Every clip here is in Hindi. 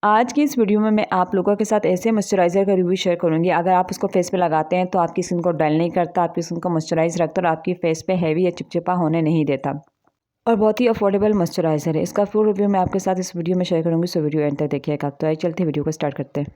आज की इस वीडियो में मैं आप लोगों के साथ ऐसे मॉइस्चराइज़र का रिव्यू शेयर करूंगी। अगर आप उसको फेस पे लगाते हैं तो आपकी स्किन को डल नहीं करता, आपकी स्किन को मॉइस्चराइज रखता और आपकी फेस पे हैवी या चिपचिपा होने नहीं देता। और बहुत ही अफोर्डेबल मॉइस्चराइज़र है। इसका फुल रिव्यू मैं आपके साथ इस वीडियो में शेयर करूँगी, सो वीडियो एंड तक देखिएगा। तो आइए चलते वीडियो को स्टार्ट करते हैं।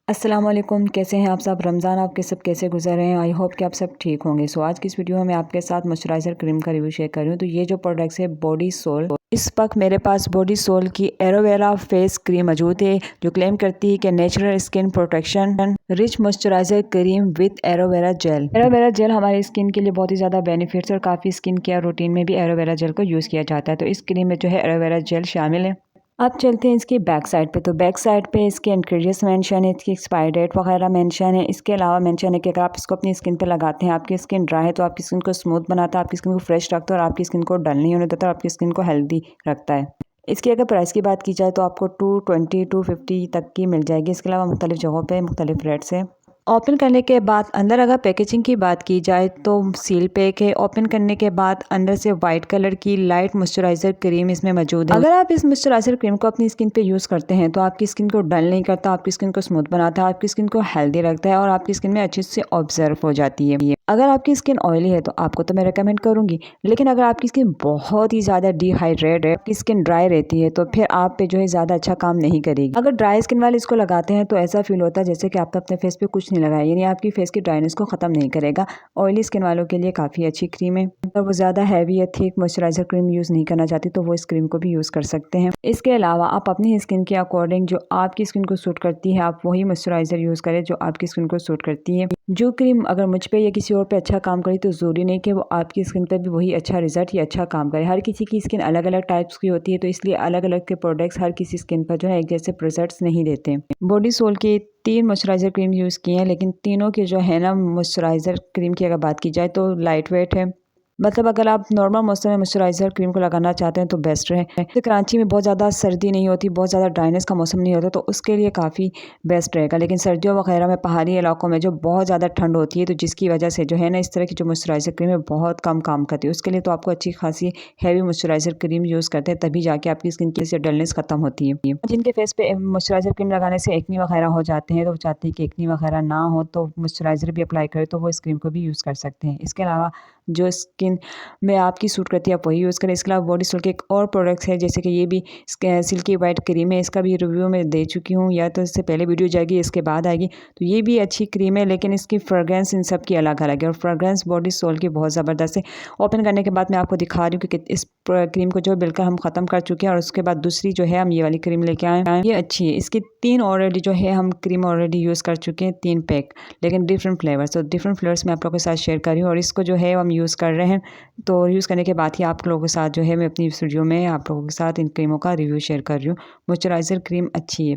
अस्सलाम वालेकुम, कैसे हैं आप सब? रमज़ान आपके सब कैसे गुजर रहे हैं? आई होप कि आप सब ठीक होंगे। सो आज की इस वीडियो में मैं आपके साथ मॉइस्चराइज़र क्रीम का रिव्यू शेयर कर रही हूँ। तो ये जो प्रोडक्ट्स है बॉडी सोल, इस वक्त मेरे पास बॉडी सोल की एलोवेरा फेस क्रीम मौजूद है जो क्लेम करती है कि natural skin protection rich moisturiser cream with aloe vera gel. Aloe vera gel हमारी स्किन के लिए बहुत ही ज़्यादा बेनिफिट्स और काफ़ी स्किन केयर रूटीन में भी एलोवेरा जेल को यूज़ किया जाता है। तो इस क्रीम में जो है एलोवेरा जेल शामिल है। अब चलते हैं इसकी बैक साइड पे। तो बैक साइड पे इसके इंग्रेडिएंट्स मेंशन है, इसकी एक्सपायरी डेट वगैरह मेंशन है। इसके अलावा मेंशन है कि अगर आप इसको अपनी स्किन पे लगाते हैं, आपकी स्किन ड्राई है तो आपकी स्किन को स्मूथ बनाता है, आपकी स्किन को फ्रेश रखता है और आपकी स्किन को डल नहीं होने देता और आपकी स्किन को हेल्दी रखता है। इसकी अगर प्राइस की बात की जाए तो आपको 220 250 तक की मिल जाएगी। इसके अलावा मुख्तलिफ जगहों पे मुख्तलिफ रेट्स है। ओपन करने के बाद अंदर अगर पैकेजिंग की बात की जाए तो सील पैक है। ओपन करने के बाद अंदर से वाइट कलर की लाइट मॉइस्चराइज़र क्रीम इसमें मौजूद है। अगर आप इस मॉइस्चराइज़र क्रीम को अपनी स्किन पे यूज़ करते हैं तो आपकी स्किन को डल नहीं करता, आपकी स्किन को स्मूथ बनाता है, आपकी स्किन को हेल्दी रखता है और आपकी स्किन में अच्छे से ऑब्जर्व हो जाती है। अगर आपकी स्किन ऑयली है तो आपको तो मैं रेकमेंड करूंगी, लेकिन अगर आपकी स्किन बहुत ही ज़्यादा डिहाइड्रेट है, आपकी स्किन ड्राई रहती है तो फिर आप पे जो है ज़्यादा अच्छा काम नहीं करेगी। अगर ड्राई स्किन वाले इसको लगाते हैं तो ऐसा फील होता है जैसे कि आपने अपने फेस पे कुछ नहीं लगाया, यानी आपकी फेस की ड्राइनेस को ख़त्म नहीं करेगा। ऑयली स्किन वालों के लिए काफ़ी अच्छी क्रीम है। अगर वो ज़्यादा हैवी या थिक मॉइस्चराइज़र क्रीम यूज़ नहीं करना चाहती तो वो इस क्रीम को भी यूज़ कर सकते हैं। इसके अलावा आप अपनी स्किन के अकॉर्डिंग जो आपकी स्किन को सूट करती है आप वही मॉइस्चराइज़र यूज़ करें जो आपकी स्किन को सूट करती है। जो क्रीम अगर मुझ पे या किसी और पे अच्छा काम करी तो ज़रूरी नहीं कि वो आपकी स्किन पे भी वही अच्छा रिजल्ट या अच्छा काम करे। हर किसी की स्किन अलग अलग टाइप्स की होती है, तो इसलिए अलग अलग के प्रोडक्ट्स हर किसी स्किन पर जो है एक जैसे रिजल्ट्स नहीं देते। बॉडी सोल के 3 मॉइस्चराइज़र क्रीम यूज़ किए हैं, लेकिन तीनों के जो है ना मॉइस्चराइज़र क्रीम की अगर बात की जाए तो लाइट वेट है। मतलब अगर आप नॉर्मल मौसम में मॉइस्चराइज़र क्रीम को लगाना चाहते हैं तो बेस्ट है। तो कराची में बहुत ज़्यादा सर्दी नहीं होती, बहुत ज़्यादा ड्राइनेस का मौसम नहीं होता, तो उसके लिए काफ़ी बेस्ट रहेगा। लेकिन सर्दियों वगैरह में पहाड़ी इलाकों में जो बहुत ज़्यादा ठंड होती है तो जिसकी वजह से जो है ना इस तरह की जो मॉइस्चराइज़र क्रीम है बहुत कम काम करती है। उसके लिए तो आपको अच्छी खासी हैवी मॉइस्चराइज़र क्रीम यूज़ करते हैं तभी जाके आपकी स्किन की से डलनेस ख़त्म होती है। जिनके फेस पे मॉइस्चराइज़र क्रीम लगाने से एक्नी वगैरह हो जाते हैं तो वो चाहते हैं कि एक्नी वगैरह ना हो, तो मॉइस्चराइज़र भी अप्लाई करें तो वो इस क्रीम को भी यूज़ कर सकते हैं। इसके अलावा जो स्किन में आपकी सूट करती है आप वही यूज़ करें। इसके अलावा बॉडी सोल के एक और प्रोडक्ट्स है, जैसे कि ये भी सिल्की वाइट क्रीम है। इसका भी रिव्यू मैं दे चुकी हूँ, या तो इससे पहले वीडियो जाएगी इसके बाद आएगी। तो ये भी अच्छी क्रीम है, लेकिन इसकी फ्रेग्रेंस इन सब की अलग अलग है और फ्रेग्रेंस बॉडी सोल की बहुत ज़बरदस्त है। ओपन करने के बाद मैं आपको दिखा रही हूँ कि इस क्रीम को जो बिल्कुल हम ख़त्म कर चुके हैं और उसके बाद दूसरी जो है हम ये वाली क्रीम लेके आए हैं। ये अच्छी है। इसकी 3 ऑलरेडी जो है हम क्रीम ऑलरेडी यूज़ कर चुके हैं, 3 पैक, लेकिन डिफरेंट फ्लेवर्स। तो डिफरेंट फ्लेवर्स मैं आप लोगों के साथ शेयर कर रही हूँ और इसको जो है हम यूज़ कर रहे हैं। तो यूज़ करने के बाद ही आप लोगों के साथ जो है मैं अपनी इस वीडियो में आप लोगों के साथ इन क्रीमों का रिव्यू शेयर कर रही हूँ। मॉइस्चराइज़र क्रीम अच्छी है।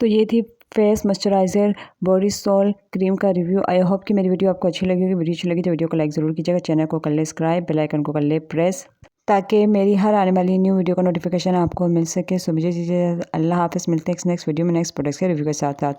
तो ये थी face moisturiser body soul cream का रिव्यू। आई होप कि मेरी वीडियो आपको अच्छी लगी होगी। वीडियो अच्छी लगी तो वीडियो को लाइक ज़रूर कीजिएगा, चैनल को कर ले सब्सक्राइब, बेल आइकन को कर ले प्रेस, ताकि मेरी हर आने वाली न्यू वीडियो का नोटिफिकेशन आपको मिल सके। सो मुझे अल्लाह हाफ़िज़, मिलते हैं नेक्स्ट वीडियो में नेक्स्ट प्रोडक्ट्स के रिव्यू के साथ।